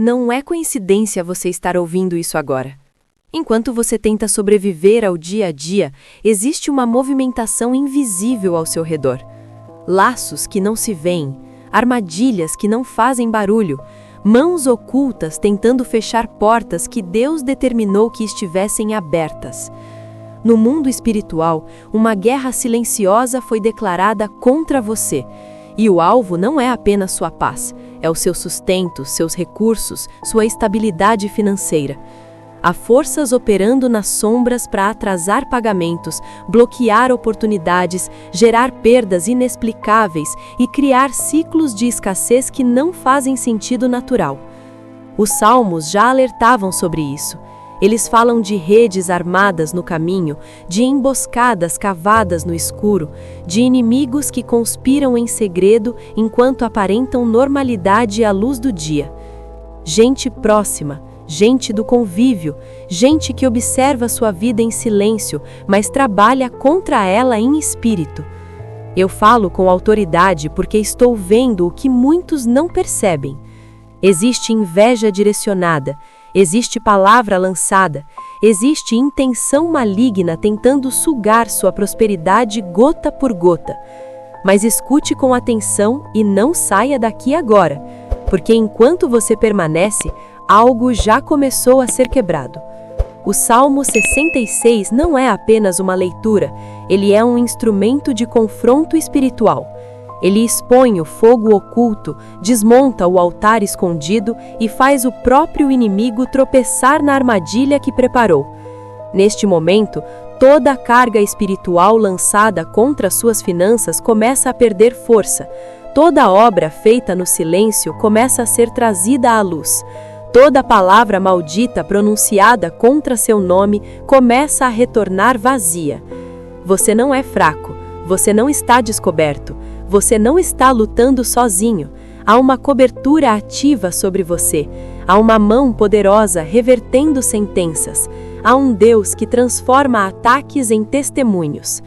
Não é coincidência você estar ouvindo isso agora. Enquanto você tenta sobreviver ao dia a dia, existe uma movimentação invisível ao seu redor. Laços que não se veem, armadilhas que não fazem barulho, mãos ocultas tentando fechar portas que Deus determinou que estivessem abertas. No mundo espiritual, uma guerra silenciosa foi declarada contra você. E o alvo não é apenas sua paz, é o seu sustento, seus recursos, sua estabilidade financeira. Há forças operando nas sombras para atrasar pagamentos, bloquear oportunidades, gerar perdas inexplicáveis e criar ciclos de escassez que não fazem sentido natural. Os salmos já alertavam sobre isso. Eles falam de redes armadas no caminho, de emboscadas cavadas no escuro, de inimigos que conspiram em segredo enquanto aparentam normalidade à luz do dia. Gente próxima, gente do convívio, gente que observa sua vida em silêncio, mas trabalha contra ela em espírito. Eu falo com autoridade porque estou vendo o que muitos não percebem. Existe inveja direcionada, existe palavra lançada, existe intenção maligna tentando sugar sua prosperidade gota por gota. Mas escute com atenção e não saia daqui agora, porque enquanto você permanece, algo já começou a ser quebrado. O Salmo 66 não é apenas uma leitura, ele é um instrumento de confronto espiritual. Ele expõe o fogo oculto, desmonta o altar escondido e faz o próprio inimigo tropeçar na armadilha que preparou. Neste momento, toda a carga espiritual lançada contra suas finanças começa a perder força. Toda obra feita no silêncio começa a ser trazida à luz. Toda palavra maldita pronunciada contra seu nome começa a retornar vazia. Você não é fraco, você não está descoberto. Você não está lutando sozinho. Há uma cobertura ativa sobre você. Há uma mão poderosa revertendo sentenças. Há um Deus que transforma ataques em testemunhos.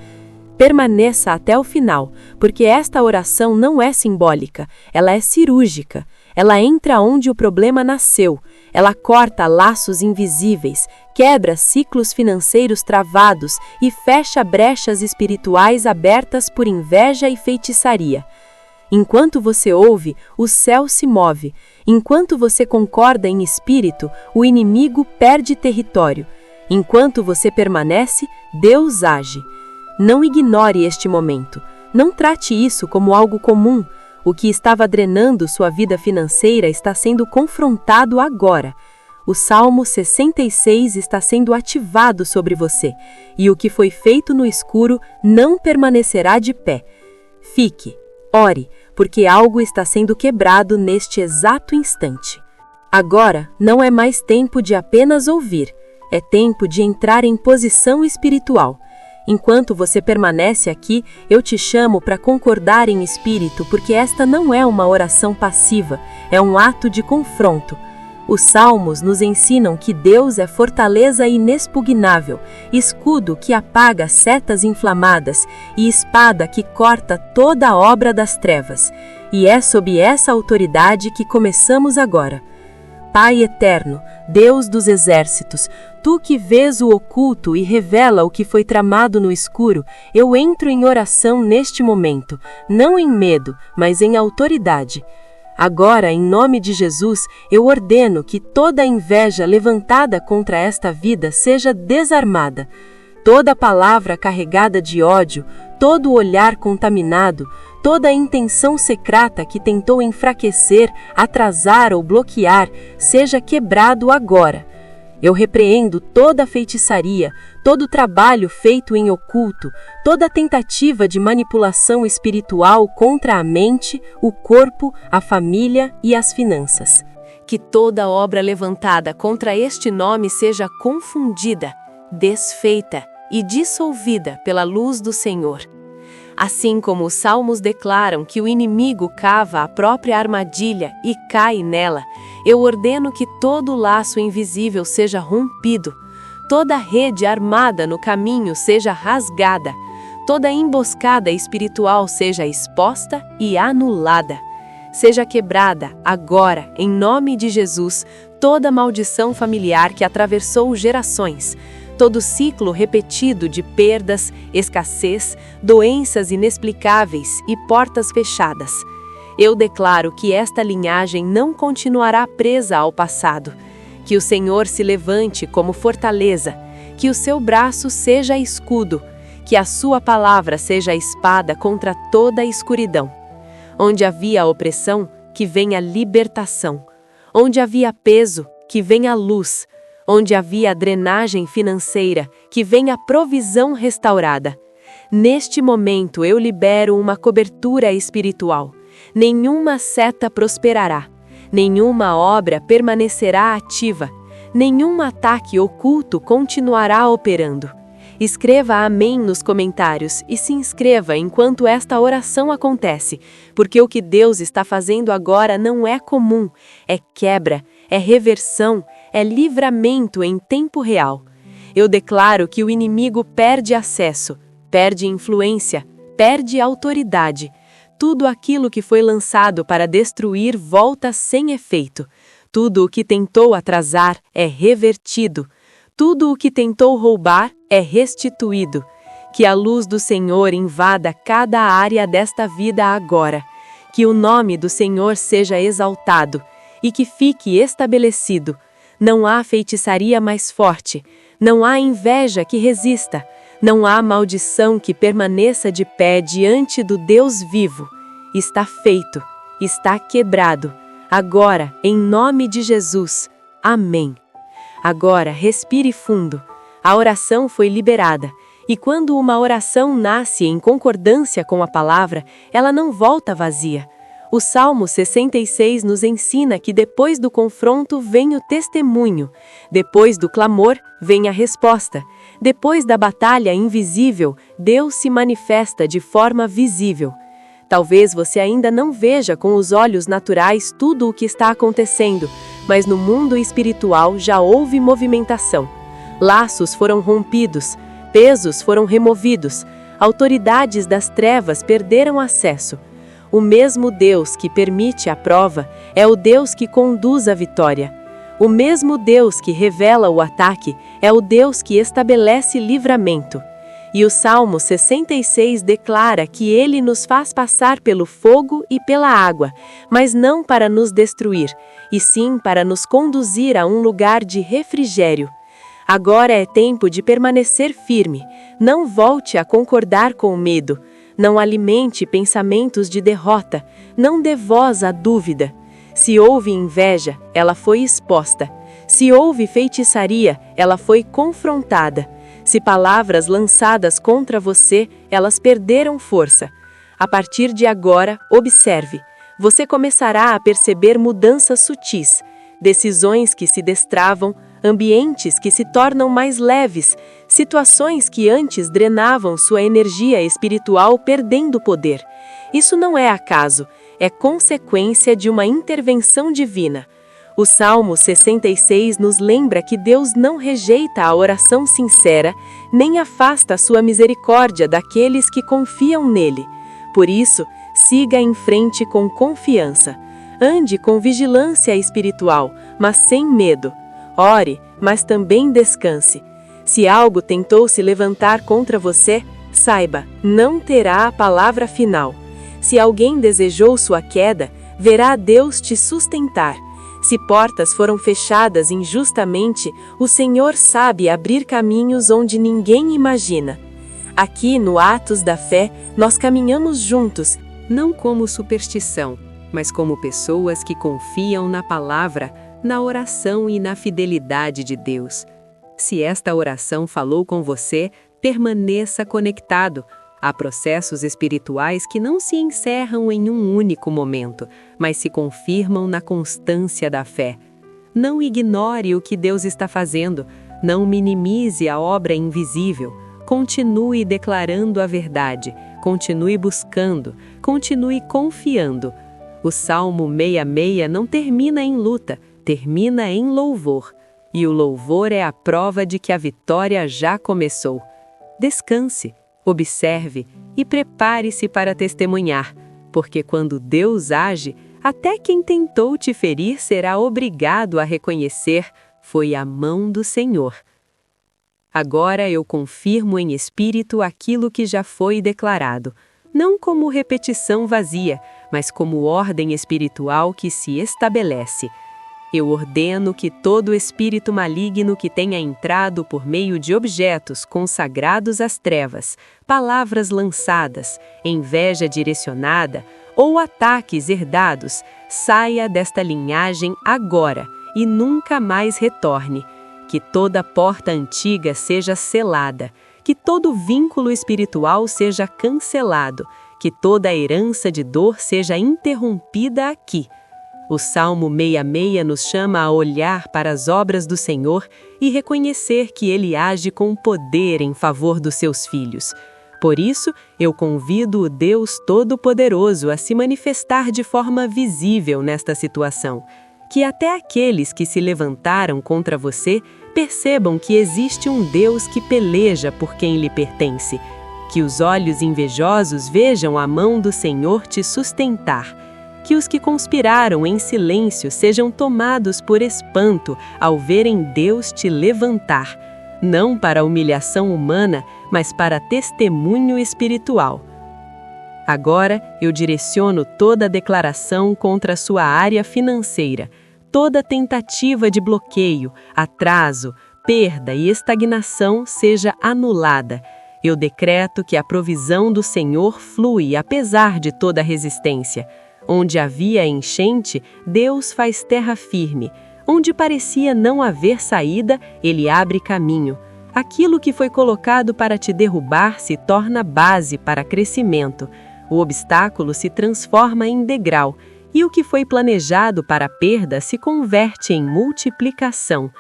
Permaneça até o final, porque esta oração não é simbólica, ela é cirúrgica. Ela entra onde o problema nasceu. Ela corta laços invisíveis, quebra ciclos financeiros travados e fecha brechas espirituais abertas por inveja e feitiçaria. Enquanto você ouve, o céu se move. Enquanto você concorda em espírito, o inimigo perde território. Enquanto você permanece, Deus age. Não ignore este momento. Não trate isso como algo comum. O que estava drenando sua vida financeira está sendo confrontado agora. O Salmo 66 está sendo ativado sobre você, e o que foi feito no escuro não permanecerá de pé. Fique, ore, porque algo está sendo quebrado neste exato instante. Agora não é mais tempo de apenas ouvir, é tempo de entrar em posição espiritual. Enquanto você permanece aqui, eu te chamo para concordar em espírito, porque esta não é uma oração passiva, é um ato de confronto. Os salmos nos ensinam que Deus é fortaleza inexpugnável, escudo que apaga setas inflamadas e espada que corta toda a obra das trevas. E é sob essa autoridade que começamos agora. Pai eterno, Deus dos exércitos, tu que vês o oculto e revela o que foi tramado no escuro, eu entro em oração neste momento, não em medo, mas em autoridade. Agora, em nome de Jesus, eu ordeno que toda inveja levantada contra esta vida seja desarmada. Toda palavra carregada de ódio, todo olhar contaminado, toda intenção secreta que tentou enfraquecer, atrasar ou bloquear, seja quebrado agora. Eu repreendo toda feitiçaria, todo trabalho feito em oculto, toda tentativa de manipulação espiritual contra a mente, o corpo, a família e as finanças. Que toda obra levantada contra este nome seja confundida, desfeita e dissolvida pela luz do Senhor. Assim como os salmos declaram que o inimigo cava a própria armadilha e cai nela, eu ordeno que todo laço invisível seja rompido, toda rede armada no caminho seja rasgada, toda emboscada espiritual seja exposta e anulada. Seja quebrada, agora, em nome de Jesus, toda maldição familiar que atravessou gerações, todo ciclo repetido de perdas, escassez, doenças inexplicáveis e portas fechadas. Eu declaro que esta linhagem não continuará presa ao passado, que o Senhor se levante como fortaleza, que o seu braço seja escudo, que a sua palavra seja a espada contra toda a escuridão. Onde havia opressão, que venha libertação. Onde havia peso, que venha luz. Onde havia drenagem financeira, que venha provisão restaurada. Neste momento eu libero uma cobertura espiritual. Nenhuma seta prosperará. Nenhuma obra permanecerá ativa. Nenhum ataque oculto continuará operando. Escreva amém nos comentários e se inscreva enquanto esta oração acontece, porque o que Deus está fazendo agora não é comum, é quebra, é reversão, é livramento em tempo real. Eu declaro que o inimigo perde acesso, perde influência, perde autoridade. Tudo aquilo que foi lançado para destruir volta sem efeito. Tudo o que tentou atrasar é revertido. Tudo o que tentou roubar é restituído. Que a luz do Senhor invada cada área desta vida agora. Que o nome do Senhor seja exaltado e que fique estabelecido. Não há feitiçaria mais forte. Não há inveja que resista. Não há maldição que permaneça de pé diante do Deus vivo. Está feito. Está quebrado. Agora, em nome de Jesus. Amém. Agora, respire fundo. A oração foi liberada. E quando uma oração nasce em concordância com a palavra, ela não volta vazia. O Salmo 66 nos ensina que depois do confronto vem o testemunho. Depois do clamor, vem a resposta. Depois da batalha invisível, Deus se manifesta de forma visível. Talvez você ainda não veja com os olhos naturais tudo o que está acontecendo, mas no mundo espiritual já houve movimentação. Laços foram rompidos, pesos foram removidos, autoridades das trevas perderam acesso. O mesmo Deus que permite a prova é o Deus que conduz a vitória. O mesmo Deus que revela o ataque é o Deus que estabelece livramento. E o Salmo 66 declara que Ele nos faz passar pelo fogo e pela água, mas não para nos destruir, e sim para nos conduzir a um lugar de refrigério. Agora é tempo de permanecer firme. Não volte a concordar com o medo. Não alimente pensamentos de derrota. Não dê voz à dúvida. Se houve inveja, ela foi exposta. Se houve feitiçaria, ela foi confrontada. Se palavras lançadas contra você, elas perderam força. A partir de agora, observe. Você começará a perceber mudanças sutis, decisões que se destravam, ambientes que se tornam mais leves, situações que antes drenavam sua energia espiritual perdendo poder. Isso não é acaso, é consequência de uma intervenção divina. O Salmo 66 nos lembra que Deus não rejeita a oração sincera, nem afasta a sua misericórdia daqueles que confiam nele. Por isso, siga em frente com confiança. Ande com vigilância espiritual, mas sem medo. Ore, mas também descanse. Se algo tentou se levantar contra você, saiba, não terá a palavra final. Se alguém desejou sua queda, verá Deus te sustentar. Se portas foram fechadas injustamente, o Senhor sabe abrir caminhos onde ninguém imagina. Aqui no Atos da Fé, nós caminhamos juntos, não como superstição, mas como pessoas que confiam na palavra, na oração e na fidelidade de Deus. Se esta oração falou com você, permaneça conectado. Há processos espirituais que não se encerram em um único momento, mas se confirmam na constância da fé. Não ignore o que Deus está fazendo, não minimize a obra invisível. Continue declarando a verdade, continue buscando, continue confiando. O Salmo 66 não termina em luta, termina em louvor. E o louvor é a prova de que a vitória já começou. Descanse. Observe e prepare-se para testemunhar, porque quando Deus age, Até quem tentou te ferir será obrigado a reconhecer: foi a mão do Senhor. Agora eu confirmo em espírito aquilo que já foi declarado, não como repetição vazia, mas como ordem espiritual que se estabelece. Eu ordeno que todo espírito maligno que tenha entrado por meio de objetos consagrados às trevas, palavras lançadas, inveja direcionada ou ataques herdados, saia desta linhagem agora e nunca mais retorne. Que toda porta antiga seja selada, que todo vínculo espiritual seja cancelado, que toda herança de dor seja interrompida aqui. O Salmo 66 nos chama a olhar para as obras do Senhor e reconhecer que Ele age com poder em favor dos seus filhos. Por isso, eu convido o Deus Todo-Poderoso a se manifestar de forma visível nesta situação. Que até aqueles que se levantaram contra você percebam que existe um Deus que peleja por quem lhe pertence. Que os olhos invejosos vejam a mão do Senhor te sustentar. Que os que conspiraram em silêncio sejam tomados por espanto ao verem Deus te levantar, não para humilhação humana, mas para testemunho espiritual. Agora eu direciono toda a declaração contra a sua área financeira, toda tentativa de bloqueio, atraso, perda e estagnação seja anulada. Eu decreto que a provisão do Senhor flui apesar de toda resistência. Onde havia enchente, Deus faz terra firme. Onde parecia não haver saída, Ele abre caminho. Aquilo que foi colocado para te derrubar se torna base para crescimento. O obstáculo se transforma em degrau, e o que foi planejado para perda se converte em multiplicação.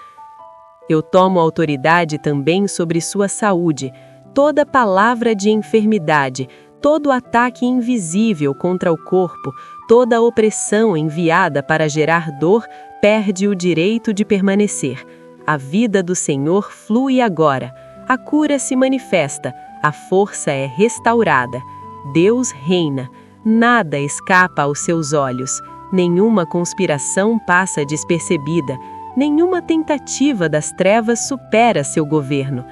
Eu tomo autoridade também sobre sua saúde. Toda palavra de enfermidade, todo ataque invisível contra o corpo, toda opressão enviada para gerar dor, perde o direito de permanecer. A vida do Senhor flui agora. A cura se manifesta, a força é restaurada. Deus reina. Nada escapa aos seus olhos. Nenhuma conspiração passa despercebida. Nenhuma tentativa das trevas supera seu governo.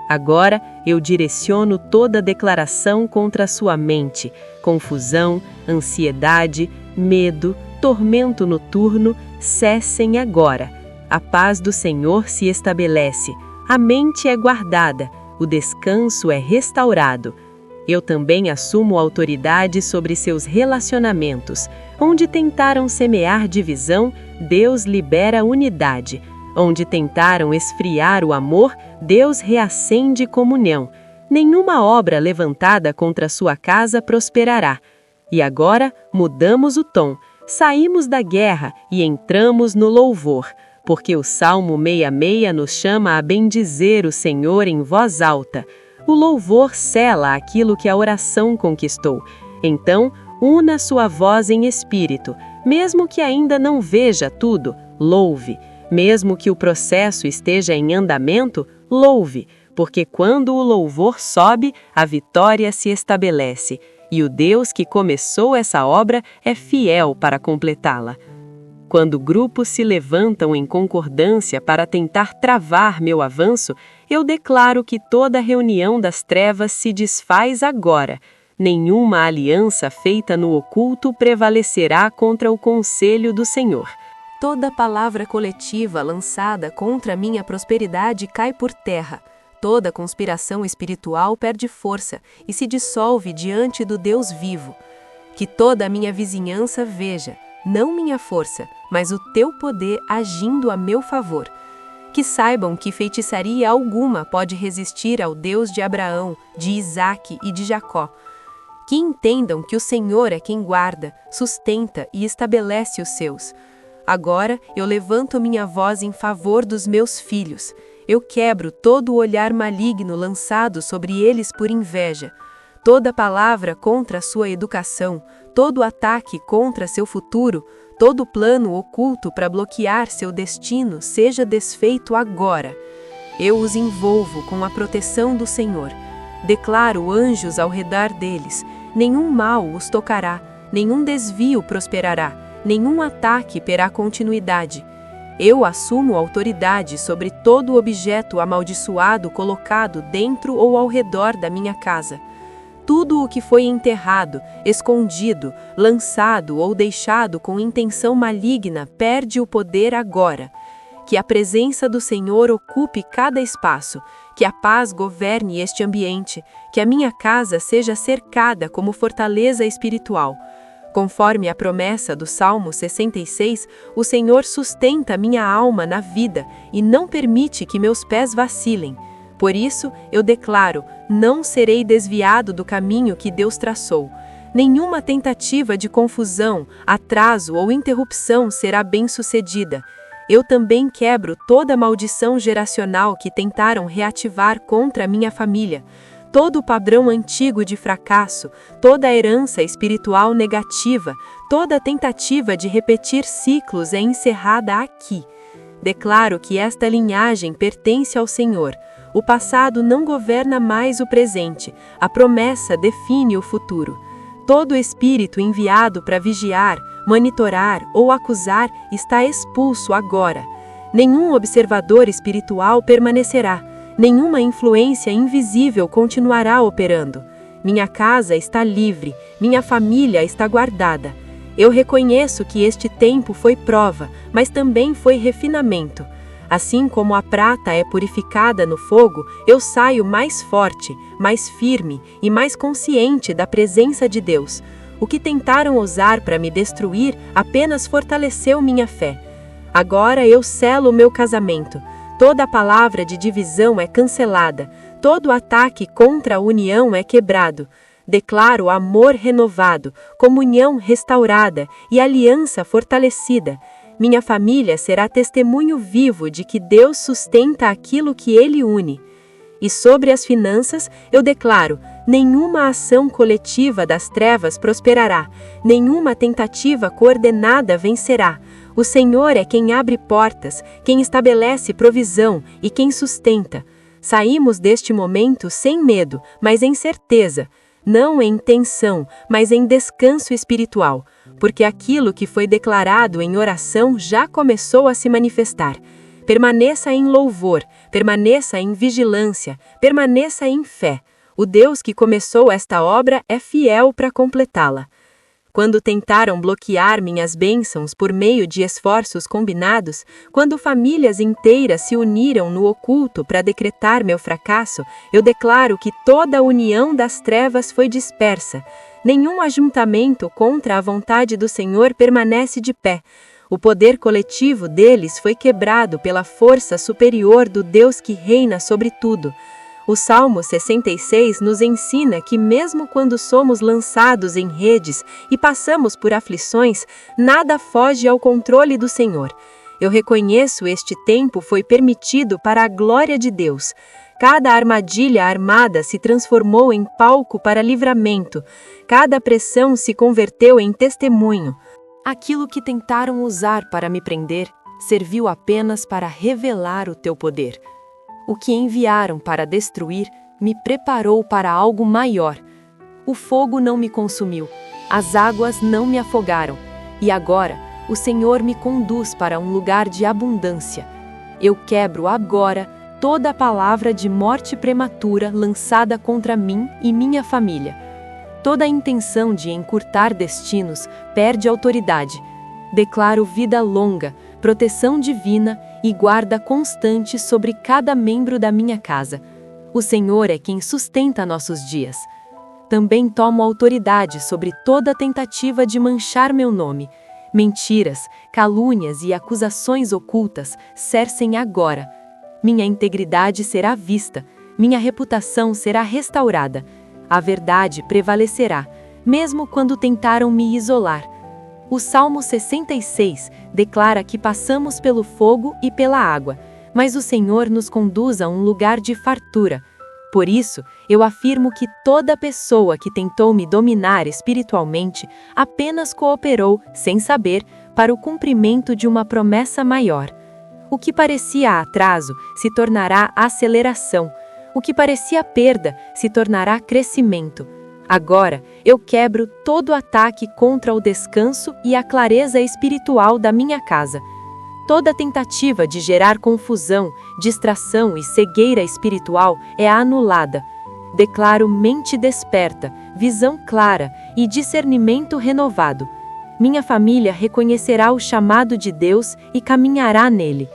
Agora eu direciono toda declaração contra a sua mente, confusão, ansiedade, medo, tormento noturno, cessem agora. A paz do Senhor se estabelece, a mente é guardada, o descanso é restaurado. Eu também assumo autoridade sobre seus relacionamentos. Onde tentaram semear divisão, Deus libera unidade. Onde tentaram esfriar o amor, Deus reacende comunhão. Nenhuma obra levantada contra sua casa prosperará. E agora mudamos o tom, saímos da guerra e entramos no louvor, porque o Salmo 66 nos chama a bendizer o Senhor em voz alta. O louvor sela aquilo que a oração conquistou. Então, una sua voz em espírito, mesmo que ainda não veja tudo, louve. Mesmo que o processo esteja em andamento, louve, porque quando o louvor sobe, a vitória se estabelece, e o Deus que começou essa obra é fiel para completá-la. Quando grupos se levantam em concordância para tentar travar meu avanço, eu declaro que toda reunião das trevas se desfaz agora. Nenhuma aliança feita no oculto prevalecerá contra o conselho do Senhor. Toda palavra coletiva lançada contra minha prosperidade cai por terra. Toda conspiração espiritual perde força e se dissolve diante do Deus vivo. Que toda a minha vizinhança veja, não minha força, mas o teu poder agindo a meu favor. Que saibam que feitiçaria alguma pode resistir ao Deus de Abraão, de Isaque e de Jacó. Que entendam que o Senhor é quem guarda, sustenta e estabelece os seus. Agora eu levanto minha voz em favor dos meus filhos. Eu quebro todo o olhar maligno lançado sobre eles por inveja. Toda palavra contra a sua educação, todo ataque contra seu futuro, todo plano oculto para bloquear seu destino seja desfeito agora. Eu os envolvo com a proteção do Senhor. Declaro anjos ao redor deles. Nenhum mal os tocará, nenhum desvio prosperará. nenhum ataque terá continuidade. Eu assumo autoridade sobre todo objeto amaldiçoado colocado dentro ou ao redor da minha casa. Tudo o que foi enterrado, escondido, lançado ou deixado com intenção maligna perde o poder agora. Que a presença do Senhor ocupe cada espaço, que a paz governe este ambiente, que a minha casa seja cercada como fortaleza espiritual. Conforme a promessa do Salmo 66, o Senhor sustenta minha alma na vida e não permite que meus pés vacilem. Por isso, eu declaro, não serei desviado do caminho que Deus traçou. Nenhuma tentativa de confusão, atraso ou interrupção será bem-sucedida. Eu também quebro toda maldição geracional que tentaram reativar contra a minha família. Todo o padrão antigo de fracasso, toda a herança espiritual negativa, toda tentativa de repetir ciclos é encerrada aqui. Declaro que esta linhagem pertence ao Senhor. O passado não governa mais o presente, a promessa define o futuro. Todo espírito enviado para vigiar, monitorar ou acusar está expulso agora. Nenhum observador espiritual permanecerá. Nenhuma influência invisível continuará operando. Minha casa está livre, minha família está guardada. Eu reconheço que este tempo foi prova, mas também foi refinamento. Assim como a prata é purificada no fogo, eu saio mais forte, mais firme e mais consciente da presença de Deus. O que tentaram usar para me destruir apenas fortaleceu minha fé. Agora eu selo o meu casamento. Toda palavra de divisão é cancelada. Todo ataque contra a união é quebrado. Declaro amor renovado, comunhão restaurada e aliança fortalecida. Minha família será testemunho vivo de que Deus sustenta aquilo que Ele une. E sobre as finanças, eu declaro, nenhuma ação coletiva das trevas prosperará, nenhuma tentativa coordenada vencerá. O Senhor é quem abre portas, quem estabelece provisão e quem sustenta. Saímos deste momento sem medo, mas em certeza, não em tensão, mas em descanso espiritual, porque aquilo que foi declarado em oração já começou a se manifestar. Permaneça em louvor, permaneça em vigilância, permaneça em fé. O Deus que começou esta obra é fiel para completá-la. Quando tentaram bloquear minhas bênçãos por meio de esforços combinados, quando famílias inteiras se uniram no oculto para decretar meu fracasso, eu declaro que toda a união das trevas foi dispersa. Nenhum ajuntamento contra a vontade do Senhor permanece de pé. O poder coletivo deles foi quebrado pela força superior do Deus que reina sobre tudo. O Salmo 66 nos ensina que mesmo quando somos lançados em redes e passamos por aflições, nada foge ao controle do Senhor. Eu reconheço este tempo foi permitido para a glória de Deus. Cada armadilha armada se transformou em palco para livramento. Cada pressão se converteu em testemunho. Aquilo que tentaram usar para me prender serviu apenas para revelar o teu poder. O que enviaram para destruir me preparou para algo maior. O fogo não me consumiu, as águas não me afogaram, e agora o Senhor me conduz para um lugar de abundância. Eu quebro agora toda a palavra de morte prematura lançada contra mim e minha família. Toda a intenção de encurtar destinos perde autoridade. Declaro vida longa, proteção divina e guarda constante sobre cada membro da minha casa. O Senhor é quem sustenta nossos dias. Também tomo autoridade sobre toda tentativa de manchar meu nome. Mentiras, calúnias e acusações ocultas cercem agora. Minha integridade será vista, minha reputação será restaurada. A verdade prevalecerá, mesmo quando tentaram me isolar. O Salmo 66 declara que passamos pelo fogo e pela água, mas o Senhor nos conduz a um lugar de fartura. Por isso, eu afirmo que toda pessoa que tentou me dominar espiritualmente apenas cooperou, sem saber, para o cumprimento de uma promessa maior. O que parecia atraso se tornará aceleração. O que parecia perda se tornará crescimento. Agora, eu quebro todo ataque contra o descanso e a clareza espiritual da minha casa. Toda tentativa de gerar confusão, distração e cegueira espiritual é anulada. Declaro mente desperta, visão clara e discernimento renovado. Minha família reconhecerá o chamado de Deus e caminhará nele.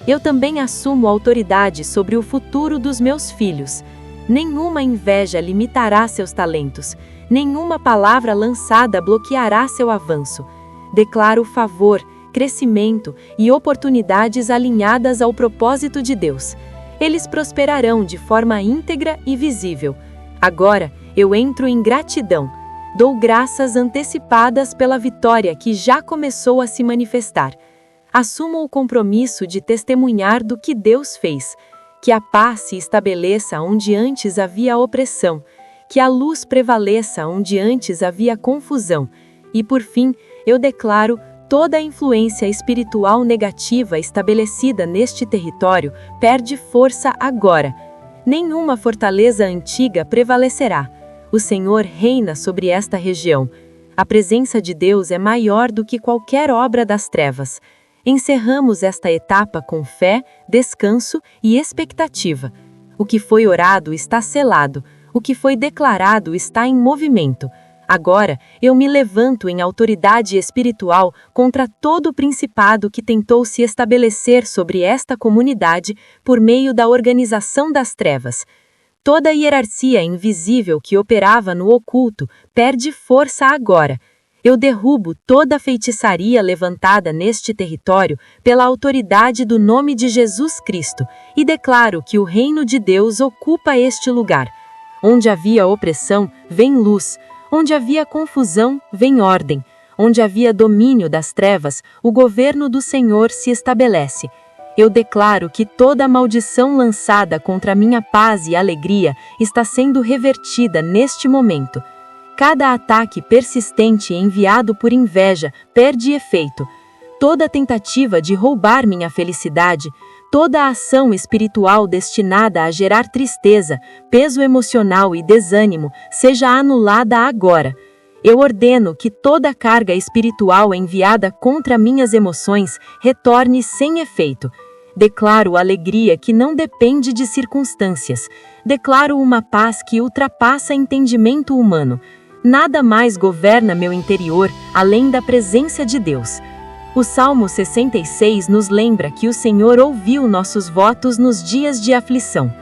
Eu também assumo autoridade sobre o futuro dos meus filhos. Nenhuma inveja limitará seus talentos. Nenhuma palavra lançada bloqueará seu avanço. Declaro favor, crescimento e oportunidades alinhadas ao propósito de Deus. Eles prosperarão de forma íntegra e visível. Agora, eu entro em gratidão. Dou graças antecipadas pela vitória que já começou a se manifestar. Assumo o compromisso de testemunhar do que Deus fez. Que a paz se estabeleça onde antes havia opressão. Que a luz prevaleça onde antes havia confusão. E por fim, eu declaro: toda a influência espiritual negativa estabelecida neste território perde força agora. Nenhuma fortaleza antiga prevalecerá. O Senhor reina sobre esta região. A presença de Deus é maior do que qualquer obra das trevas. Encerramos esta etapa com fé, descanso e expectativa. O que foi orado está selado. O que foi declarado está em movimento. Agora, eu me levanto em autoridade espiritual contra todo o principado que tentou se estabelecer sobre esta comunidade por meio da organização das trevas. Toda a hierarquia invisível que operava no oculto perde força agora. Eu derrubo toda a feitiçaria levantada neste território pela autoridade do nome de Jesus Cristo e declaro que o reino de Deus ocupa este lugar. Onde havia opressão, vem luz. Onde havia confusão, vem ordem. Onde havia domínio das trevas, o governo do Senhor se estabelece. Eu declaro que toda maldição lançada contra a minha paz e alegria está sendo revertida neste momento. Cada ataque persistente enviado por inveja perde efeito. Toda tentativa de roubar minha felicidade, toda a ação espiritual destinada a gerar tristeza, peso emocional e desânimo seja anulada agora. Eu ordeno que toda carga espiritual enviada contra minhas emoções retorne sem efeito. Declaro alegria que não depende de circunstâncias. Declaro uma paz que ultrapassa entendimento humano. Nada mais governa meu interior além da presença de Deus. O Salmo 66 nos lembra que o Senhor ouviu nossos votos nos dias de aflição.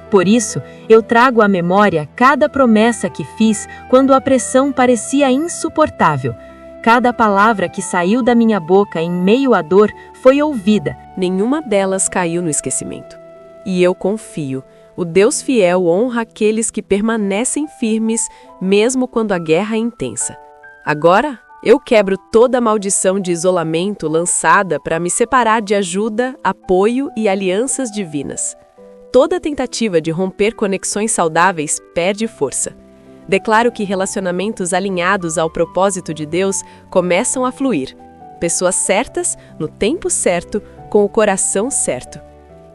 Por isso, eu trago à memória cada promessa que fiz quando a pressão parecia insuportável. Cada palavra que saiu da minha boca em meio à dor foi ouvida. Nenhuma delas caiu no esquecimento. E eu confio. O Deus fiel honra aqueles que permanecem firmes, mesmo quando a guerra é intensa. Agora, eu quebro toda a maldição de isolamento lançada para me separar de ajuda, apoio e alianças divinas. Toda tentativa de romper conexões saudáveis perde força. Declaro que relacionamentos alinhados ao propósito de Deus começam a fluir. Pessoas certas, no tempo certo, com o coração certo.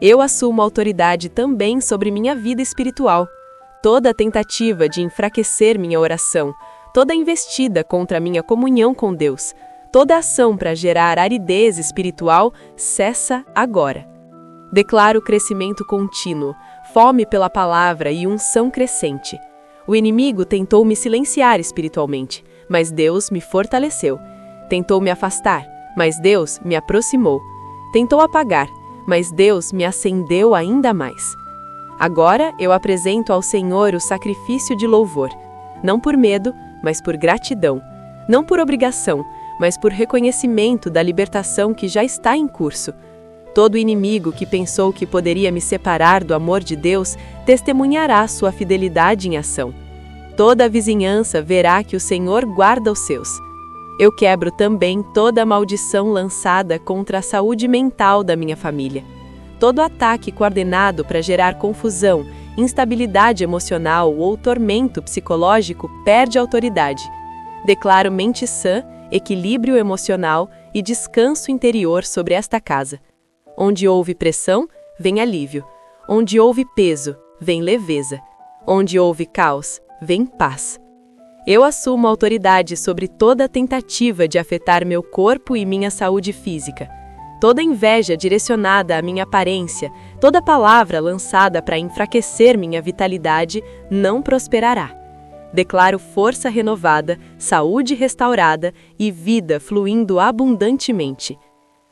Eu assumo autoridade também sobre minha vida espiritual. Toda tentativa de enfraquecer minha oração, toda investida contra minha comunhão com Deus, toda ação para gerar aridez espiritual cessa agora. Declaro crescimento contínuo, fome pela palavra e unção crescente. O inimigo tentou me silenciar espiritualmente, mas Deus me fortaleceu. Tentou me afastar, mas Deus me aproximou. Tentou apagar, mas Deus me acendeu ainda mais. Agora eu apresento ao Senhor o sacrifício de louvor, não por medo, mas por gratidão, não por obrigação, mas por reconhecimento da libertação que já está em curso. Todo inimigo que pensou que poderia me separar do amor de Deus testemunhará sua fidelidade em ação. Toda a vizinhança verá que o Senhor guarda os seus. Eu quebro também toda a maldição lançada contra a saúde mental da minha família. Todo ataque coordenado para gerar confusão, instabilidade emocional ou tormento psicológico perde autoridade. Declaro mente sã, equilíbrio emocional e descanso interior sobre esta casa. Onde houve pressão, vem alívio. Onde houve peso, vem leveza. Onde houve caos, vem paz. Eu assumo autoridade sobre toda tentativa de afetar meu corpo e minha saúde física. Toda inveja direcionada à minha aparência, toda palavra lançada para enfraquecer minha vitalidade não prosperará. Declaro força renovada, saúde restaurada e vida fluindo abundantemente.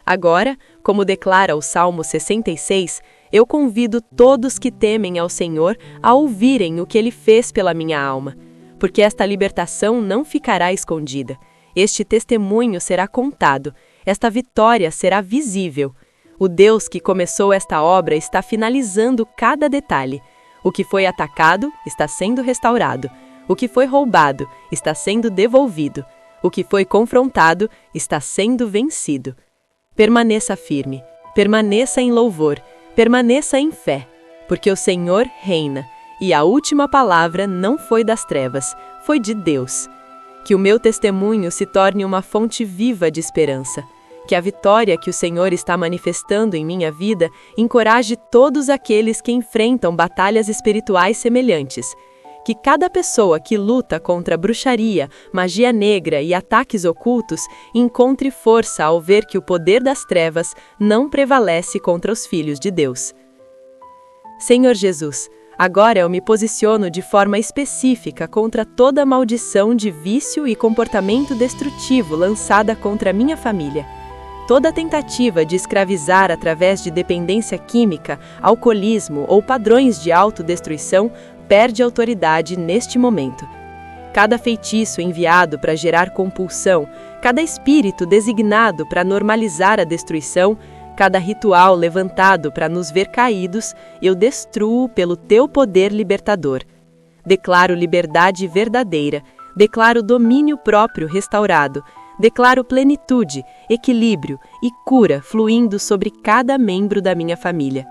Agora, como declara o Salmo 66, eu convido todos que temem ao Senhor a ouvirem o que Ele fez pela minha alma, porque esta libertação não ficará escondida. Este testemunho será contado, esta vitória será visível. O Deus que começou esta obra está finalizando cada detalhe. O que foi atacado está sendo restaurado. O que foi roubado está sendo devolvido. O que foi confrontado está sendo vencido. Permaneça firme, permaneça em louvor, permaneça em fé, porque o Senhor reina, e a última palavra não foi das trevas, foi de Deus. Que o meu testemunho se torne uma fonte viva de esperança. Que a vitória que o Senhor está manifestando em minha vida encoraje todos aqueles que enfrentam batalhas espirituais semelhantes. Que cada pessoa que luta contra bruxaria, magia negra e ataques ocultos encontre força ao ver que o poder das trevas não prevalece contra os filhos de Deus. Senhor Jesus, agora eu me posiciono de forma específica contra toda maldição de vício e comportamento destrutivo lançada contra a minha família. Toda tentativa de escravizar através de dependência química, alcoolismo ou padrões de autodestruição perde autoridade neste momento. Cada feitiço enviado para gerar compulsão, cada espírito designado para normalizar a destruição, cada ritual levantado para nos ver caídos, eu destruo pelo teu poder libertador. Declaro liberdade verdadeira, declaro domínio próprio restaurado, declaro plenitude, equilíbrio e cura fluindo sobre cada membro da minha família.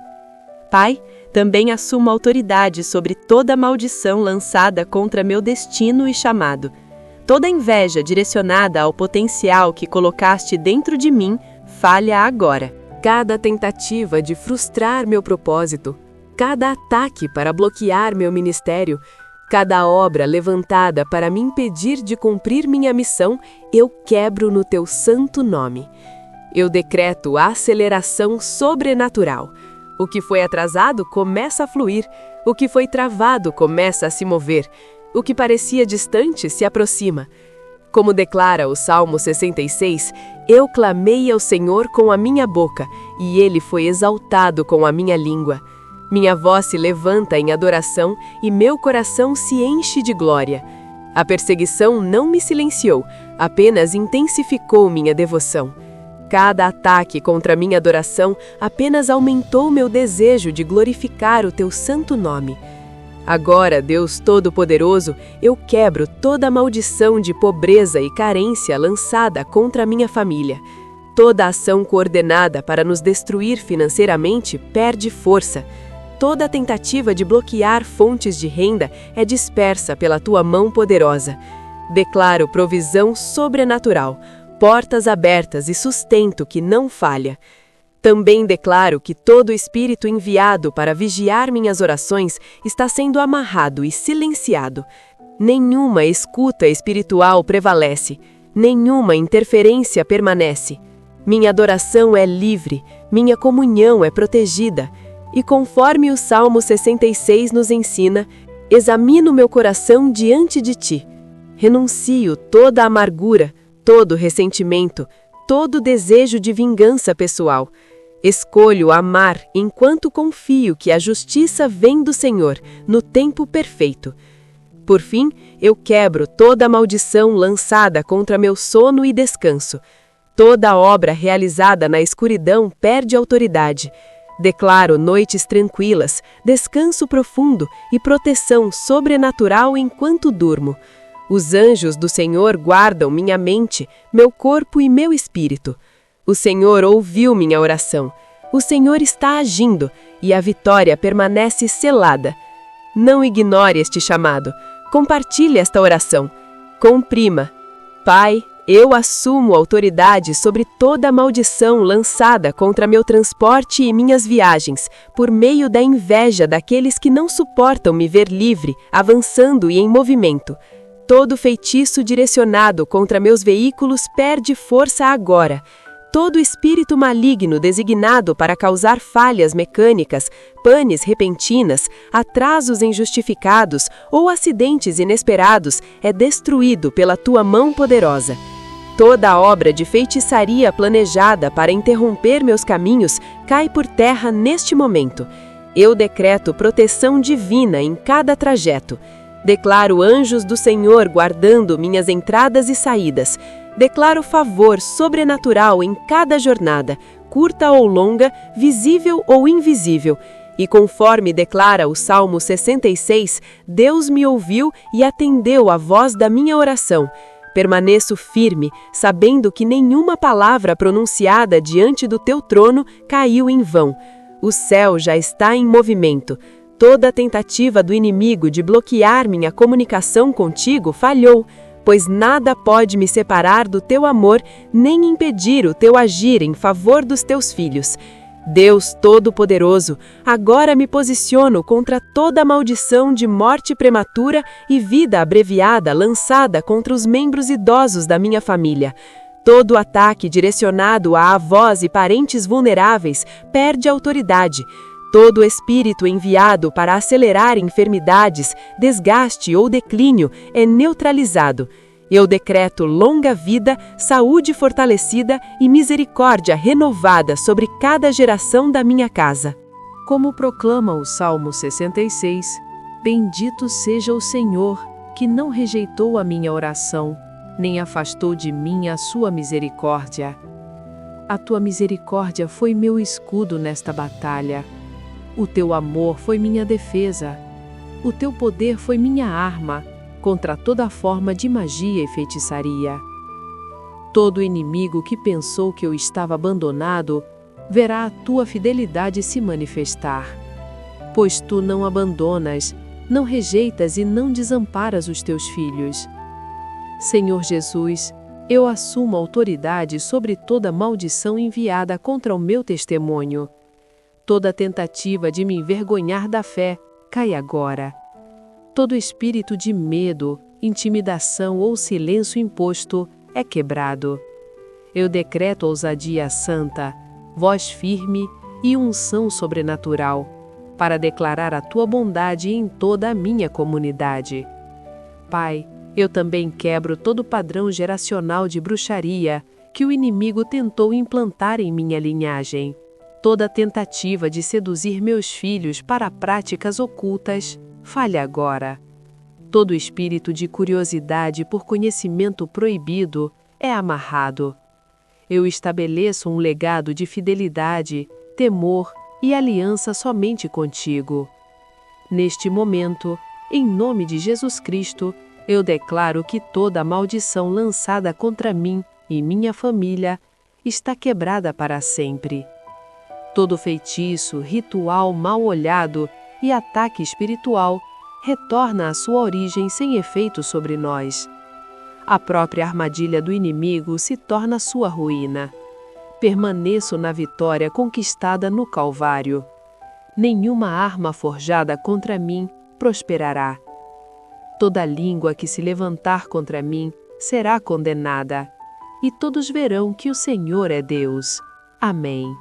Pai, também assumo autoridade sobre toda maldição lançada contra meu destino e chamado. Toda inveja direcionada ao potencial que colocaste dentro de mim, falha agora. Cada tentativa de frustrar meu propósito, cada ataque para bloquear meu ministério, cada obra levantada para me impedir de cumprir minha missão, eu quebro no teu santo nome. Eu decreto aceleração sobrenatural. O que foi atrasado começa a fluir, o que foi travado começa a se mover, o que parecia distante se aproxima. Como declara o Salmo 66, eu clamei ao Senhor com a minha boca, e Ele foi exaltado com a minha língua. Minha voz se levanta em adoração e meu coração se enche de glória. A perseguição não me silenciou, apenas intensificou minha devoção. Cada ataque contra minha adoração apenas aumentou meu desejo de glorificar o teu santo nome. Agora, Deus Todo-Poderoso, eu quebro toda a maldição de pobreza e carência lançada contra a minha família. Toda ação coordenada para nos destruir financeiramente perde força. Toda tentativa de bloquear fontes de renda é dispersa pela tua mão poderosa. Declaro provisão sobrenatural, portas abertas e sustento que não falha. Também declaro que todo espírito enviado para vigiar minhas orações está sendo amarrado e silenciado. Nenhuma escuta espiritual prevalece, nenhuma interferência permanece. Minha adoração é livre, minha comunhão é protegida. E conforme o Salmo 66 nos ensina, examino meu coração diante de ti. Renuncio toda amargura, todo ressentimento, todo desejo de vingança pessoal. Escolho amar enquanto confio que a justiça vem do Senhor, no tempo perfeito. Por fim, eu quebro toda a maldição lançada contra meu sono e descanso. Toda obra realizada na escuridão perde autoridade. Declaro noites tranquilas, descanso profundo e proteção sobrenatural enquanto durmo. Os anjos do Senhor guardam minha mente, meu corpo e meu espírito. O Senhor ouviu minha oração. O Senhor está agindo e a vitória permanece selada. Não ignore este chamado. Compartilhe esta oração. Comprima. Pai, eu assumo autoridade sobre toda a maldição lançada contra meu transporte e minhas viagens, por meio da inveja daqueles que não suportam me ver livre, avançando e em movimento. Todo feitiço direcionado contra meus veículos perde força agora. Todo espírito maligno designado para causar falhas mecânicas, panes repentinas, atrasos injustificados ou acidentes inesperados é destruído pela tua mão poderosa. Toda obra de feitiçaria planejada para interromper meus caminhos cai por terra neste momento. Eu decreto proteção divina em cada trajeto. Declaro anjos do Senhor guardando minhas entradas e saídas. Declaro favor sobrenatural em cada jornada, curta ou longa, visível ou invisível. E conforme declara o Salmo 66, Deus me ouviu e atendeu à voz da minha oração. Permaneço firme, sabendo que nenhuma palavra pronunciada diante do teu trono caiu em vão. O céu já está em movimento. Toda tentativa do inimigo de bloquear minha comunicação contigo falhou, pois nada pode me separar do teu amor, nem impedir o teu agir em favor dos teus filhos. Deus Todo-Poderoso, agora me posiciono contra toda maldição de morte prematura e vida abreviada lançada contra os membros idosos da minha família. Todo ataque direcionado a avós e parentes vulneráveis perde autoridade. Todo espírito enviado para acelerar enfermidades, desgaste ou declínio é neutralizado. Eu decreto longa vida, saúde fortalecida e misericórdia renovada sobre cada geração da minha casa. Como proclama o Salmo 66, bendito seja o Senhor, que não rejeitou a minha oração, nem afastou de mim a sua misericórdia. A tua misericórdia foi meu escudo nesta batalha. O teu amor foi minha defesa. O teu poder foi minha arma contra toda forma de magia e feitiçaria. Todo inimigo que pensou que eu estava abandonado, verá a tua fidelidade se manifestar. Pois tu não abandonas, não rejeitas e não desamparas os teus filhos. Senhor Jesus, eu assumo autoridade sobre toda maldição enviada contra o meu testemunho. Toda tentativa de me envergonhar da fé cai agora. Todo espírito de medo, intimidação ou silêncio imposto é quebrado. Eu decreto ousadia santa, voz firme e unção sobrenatural, para declarar a tua bondade em toda a minha comunidade. Pai, eu também quebro todo padrão geracional de bruxaria que o inimigo tentou implantar em minha linhagem. Toda tentativa de seduzir meus filhos para práticas ocultas, falha agora. Todo espírito de curiosidade por conhecimento proibido é amarrado. Eu estabeleço um legado de fidelidade, temor e aliança somente contigo. Neste momento, em nome de Jesus Cristo, eu declaro que toda maldição lançada contra mim e minha família está quebrada para sempre. Todo feitiço, ritual mal olhado e ataque espiritual retorna à sua origem sem efeito sobre nós. A própria armadilha do inimigo se torna sua ruína. Permaneço na vitória conquistada no Calvário. Nenhuma arma forjada contra mim prosperará. Toda língua que se levantar contra mim será condenada, e todos verão que o Senhor é Deus. Amém.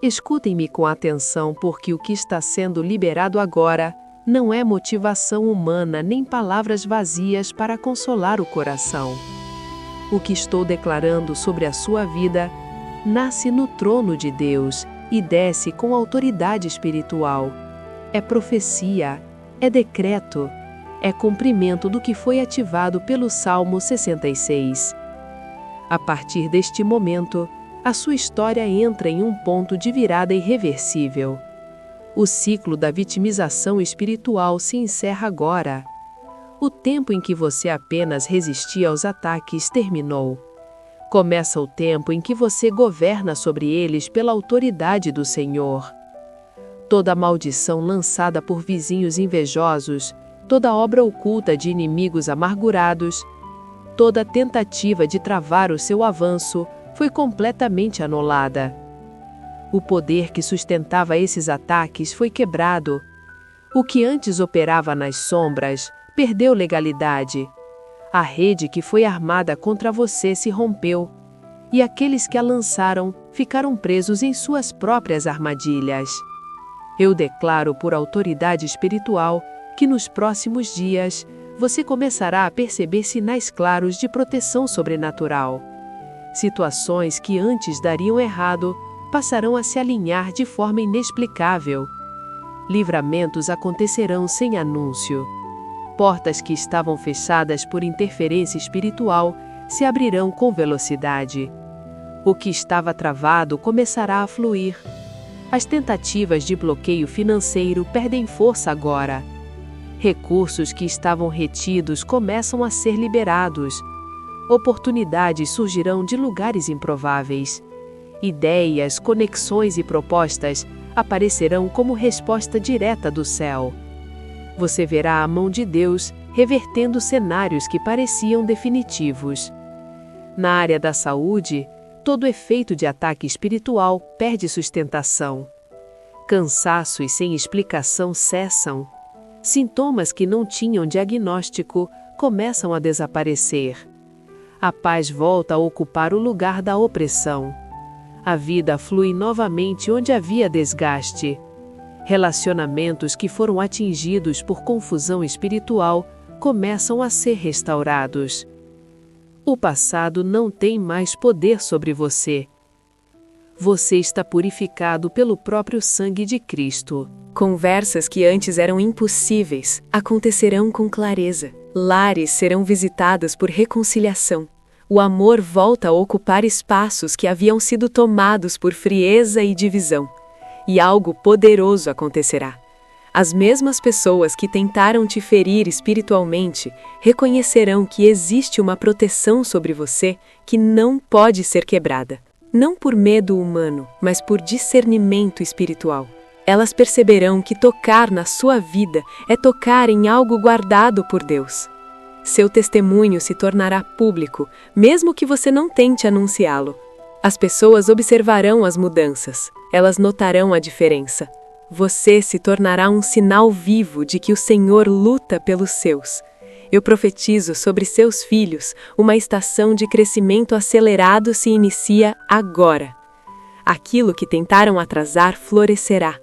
Escutem-me com atenção, porque o que está sendo liberado agora não é motivação humana nem palavras vazias para consolar o coração. O que estou declarando sobre a sua vida nasce no trono de Deus e desce com autoridade espiritual. É profecia, é decreto, é cumprimento do que foi ativado pelo Salmo 66. A partir deste momento, a sua história entra em um ponto de virada irreversível. O ciclo da vitimização espiritual se encerra agora. O tempo em que você apenas resistia aos ataques terminou. Começa o tempo em que você governa sobre eles pela autoridade do Senhor. Toda maldição lançada por vizinhos invejosos, toda obra oculta de inimigos amargurados, toda tentativa de travar o seu avanço foi completamente anulada. O poder que sustentava esses ataques foi quebrado. O que antes operava nas sombras perdeu legalidade. A rede que foi armada contra você se rompeu, e aqueles que a lançaram ficaram presos em suas próprias armadilhas. Eu declaro por autoridade espiritual que nos próximos dias você começará a perceber sinais claros de proteção sobrenatural. Situações que antes dariam errado passarão a se alinhar de forma inexplicável. Livramentos acontecerão sem anúncio. Portas que estavam fechadas por interferência espiritual se abrirão com velocidade. O que estava travado começará a fluir. As tentativas de bloqueio financeiro perdem força agora. Recursos que estavam retidos começam a ser liberados. Oportunidades surgirão de lugares improváveis. Ideias, conexões e propostas aparecerão como resposta direta do céu. Você verá a mão de Deus revertendo cenários que pareciam definitivos. Na área da saúde, todo efeito de ataque espiritual perde sustentação. Cansaços sem explicação cessam. Sintomas que não tinham diagnóstico começam a desaparecer. A paz volta a ocupar o lugar da opressão. A vida flui novamente onde havia desgaste. Relacionamentos que foram atingidos por confusão espiritual começam a ser restaurados. O passado não tem mais poder sobre você. Você está purificado pelo próprio sangue de Cristo. Conversas que antes eram impossíveis acontecerão com clareza. Lares serão visitados por reconciliação. O amor volta a ocupar espaços que haviam sido tomados por frieza e divisão. E algo poderoso acontecerá. As mesmas pessoas que tentaram te ferir espiritualmente reconhecerão que existe uma proteção sobre você que não pode ser quebrada. Não por medo humano, mas por discernimento espiritual. Elas perceberão que tocar na sua vida é tocar em algo guardado por Deus. Seu testemunho se tornará público, mesmo que você não tente anunciá-lo. As pessoas observarão as mudanças, elas notarão a diferença. Você se tornará um sinal vivo de que o Senhor luta pelos seus. Eu profetizo sobre seus filhos, uma estação de crescimento acelerado se inicia agora. Aquilo que tentaram atrasar florescerá.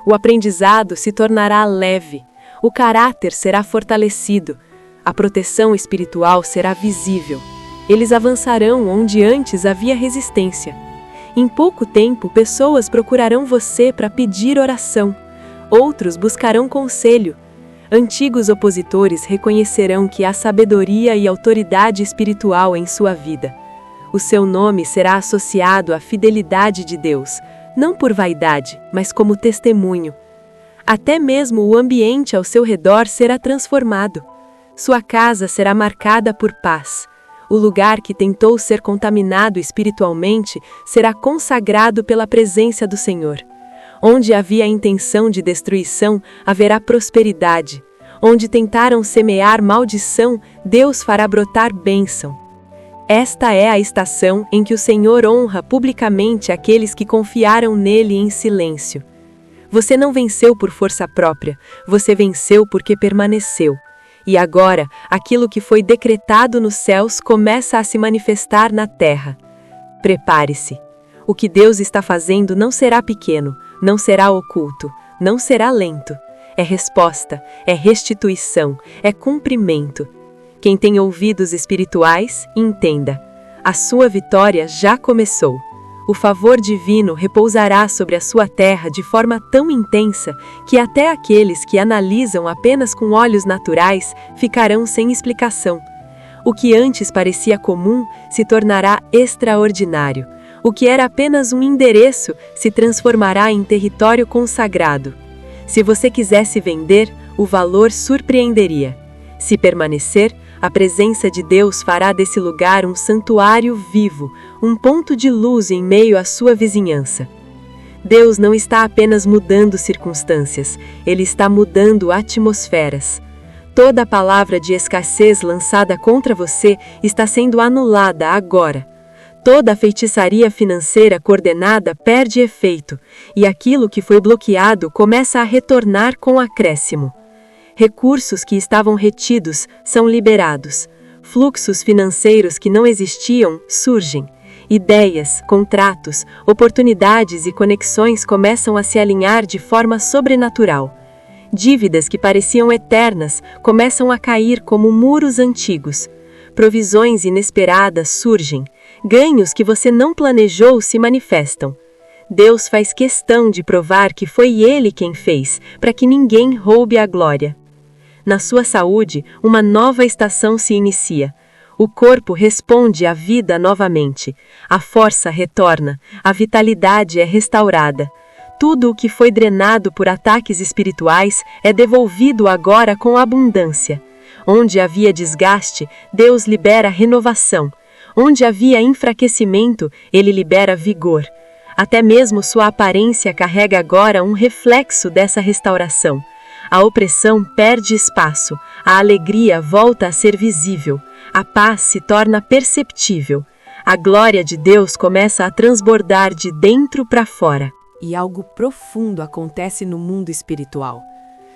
O aprendizado se tornará leve, o caráter será fortalecido, a proteção espiritual será visível. Eles avançarão onde antes havia resistência. Em pouco tempo, pessoas procurarão você para pedir oração. Outros buscarão conselho. Antigos opositores reconhecerão que há sabedoria e autoridade espiritual em sua vida. O seu nome será associado à fidelidade de Deus, não por vaidade, mas como testemunho. Até mesmo o ambiente ao seu redor será transformado. Sua casa será marcada por paz. O lugar que tentou ser contaminado espiritualmente será consagrado pela presença do Senhor. Onde havia intenção de destruição, haverá prosperidade. Onde tentaram semear maldição, Deus fará brotar bênção. Esta é a estação em que o Senhor honra publicamente aqueles que confiaram nele em silêncio. Você não venceu por força própria, você venceu porque permaneceu. E agora, aquilo que foi decretado nos céus começa a se manifestar na terra. Prepare-se. O que Deus está fazendo não será pequeno, não será oculto, não será lento. É resposta, é restituição, é cumprimento. Quem tem ouvidos espirituais, entenda. A sua vitória já começou. O favor divino repousará sobre a sua terra de forma tão intensa que até aqueles que analisam apenas com olhos naturais ficarão sem explicação. O que antes parecia comum se tornará extraordinário. O que era apenas um endereço se transformará em território consagrado. Se você quisesse vender, o valor surpreenderia. Se permanecer, a presença de Deus fará desse lugar um santuário vivo, um ponto de luz em meio à sua vizinhança. Deus não está apenas mudando circunstâncias, Ele está mudando atmosferas. Toda palavra de escassez lançada contra você está sendo anulada agora. Toda feitiçaria financeira coordenada perde efeito, e aquilo que foi bloqueado começa a retornar com acréscimo. Recursos que estavam retidos são liberados. Fluxos financeiros que não existiam surgem. Ideias, contratos, oportunidades e conexões começam a se alinhar de forma sobrenatural. Dívidas que pareciam eternas começam a cair como muros antigos. Provisões inesperadas surgem. Ganhos que você não planejou se manifestam. Deus faz questão de provar que foi Ele quem fez, para que ninguém roube a glória. Na sua saúde, uma nova estação se inicia. O corpo responde à vida novamente. A força retorna, a vitalidade é restaurada. Tudo o que foi drenado por ataques espirituais é devolvido agora com abundância. Onde havia desgaste, Deus libera renovação. Onde havia enfraquecimento, Ele libera vigor. Até mesmo sua aparência carrega agora um reflexo dessa restauração. A opressão perde espaço, a alegria volta a ser visível, a paz se torna perceptível. A glória de Deus começa a transbordar de dentro para fora. E algo profundo acontece no mundo espiritual.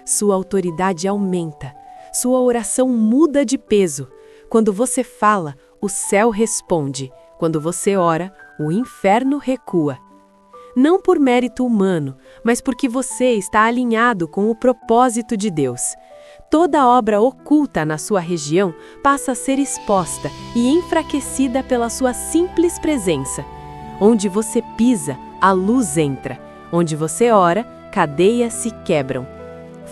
Sua autoridade aumenta, sua oração muda de peso. Quando você fala, o céu responde. Quando você ora, o inferno recua. Não por mérito humano, mas porque você está alinhado com o propósito de Deus. Toda obra oculta na sua região passa a ser exposta e enfraquecida pela sua simples presença. Onde você pisa, a luz entra. Onde você ora, cadeias se quebram.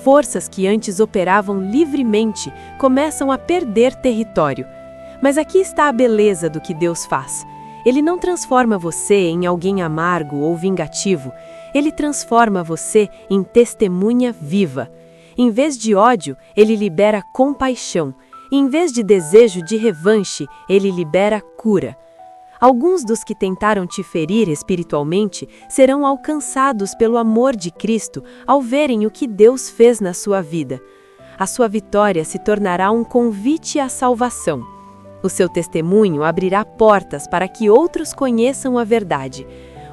Forças que antes operavam livremente começam a perder território. Mas aqui está a beleza do que Deus faz. Ele não transforma você em alguém amargo ou vingativo. Ele transforma você em testemunha viva. Em vez de ódio, ele libera compaixão. Em vez de desejo de revanche, ele libera cura. Alguns dos que tentaram te ferir espiritualmente serão alcançados pelo amor de Cristo ao verem o que Deus fez na sua vida. A sua vitória se tornará um convite à salvação. O seu testemunho abrirá portas para que outros conheçam a verdade.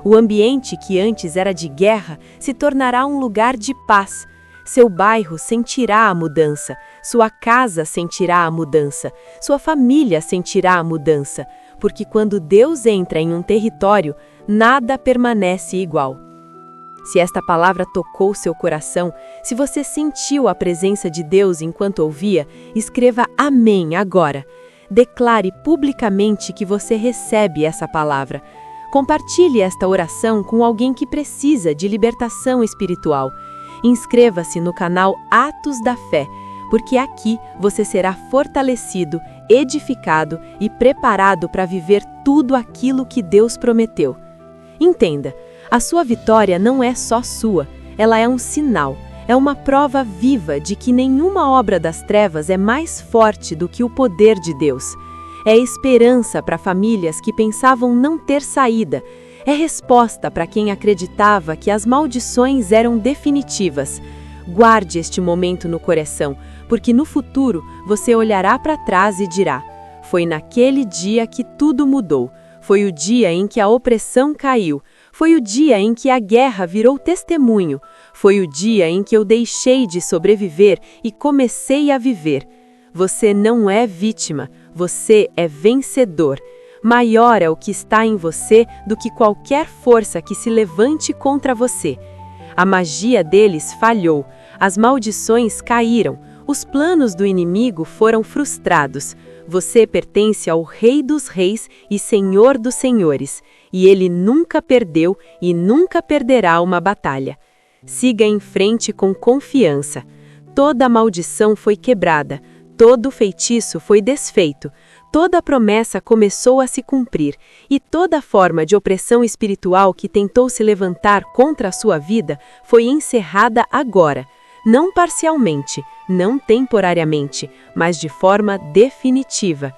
O ambiente que antes era de guerra se tornará um lugar de paz. Seu bairro sentirá a mudança, sua casa sentirá a mudança, sua família sentirá a mudança, porque quando Deus entra em um território, nada permanece igual. Se esta palavra tocou seu coração, se você sentiu a presença de Deus enquanto ouvia, escreva amém agora. Declare publicamente que você recebe essa palavra. Compartilhe esta oração com alguém que precisa de libertação espiritual. Inscreva-se no canal Atos da Fé, porque aqui você será fortalecido, edificado e preparado para viver tudo aquilo que Deus prometeu. Entenda, a sua vitória não é só sua, ela é um sinal. É uma prova viva de que nenhuma obra das trevas é mais forte do que o poder de Deus. É esperança para famílias que pensavam não ter saída. É resposta para quem acreditava que as maldições eram definitivas. Guarde este momento no coração, porque no futuro você olhará para trás e dirá: foi naquele dia que tudo mudou. Foi o dia em que a opressão caiu. Foi o dia em que a guerra virou testemunho. Foi o dia em que eu deixei de sobreviver e comecei a viver. Você não é vítima, você é vencedor. Maior é o que está em você do que qualquer força que se levante contra você. A magia deles falhou, as maldições caíram, os planos do inimigo foram frustrados. Você pertence ao Rei dos Reis e Senhor dos Senhores, e ele nunca perdeu e nunca perderá uma batalha. Siga em frente com confiança. Toda a maldição foi quebrada, todo feitiço foi desfeito, toda a promessa começou a se cumprir, e toda forma de opressão espiritual que tentou se levantar contra a sua vida foi encerrada agora. Não parcialmente, não temporariamente, mas de forma definitiva.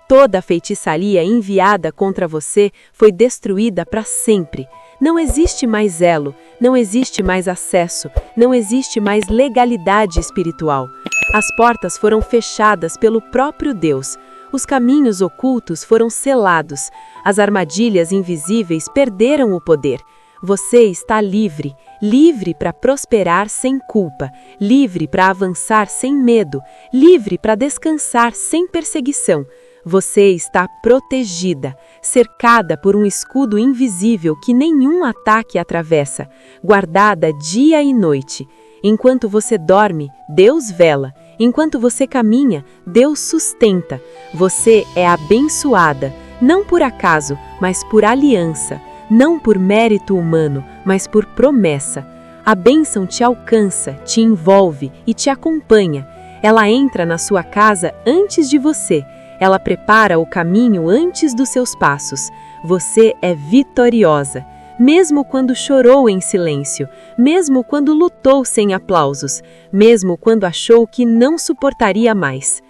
Toda a feitiçaria enviada contra você foi destruída para sempre. Não existe mais elo, não existe mais acesso, não existe mais legalidade espiritual. As portas foram fechadas pelo próprio Deus. Os caminhos ocultos foram selados. As armadilhas invisíveis perderam o poder. Você está livre, livre para prosperar sem culpa, livre para avançar sem medo, livre para descansar sem perseguição. Você está protegida, cercada por um escudo invisível que nenhum ataque atravessa, guardada dia e noite. Enquanto você dorme, Deus vela. Enquanto você caminha, Deus sustenta. Você é abençoada, não por acaso, mas por aliança. Não por mérito humano, mas por promessa. A bênção te alcança, te envolve e te acompanha. Ela entra na sua casa antes de você. Ela prepara o caminho antes dos seus passos. Você é vitoriosa. Mesmo quando chorou em silêncio, mesmo quando lutou sem aplausos, mesmo quando achou que não suportaria mais.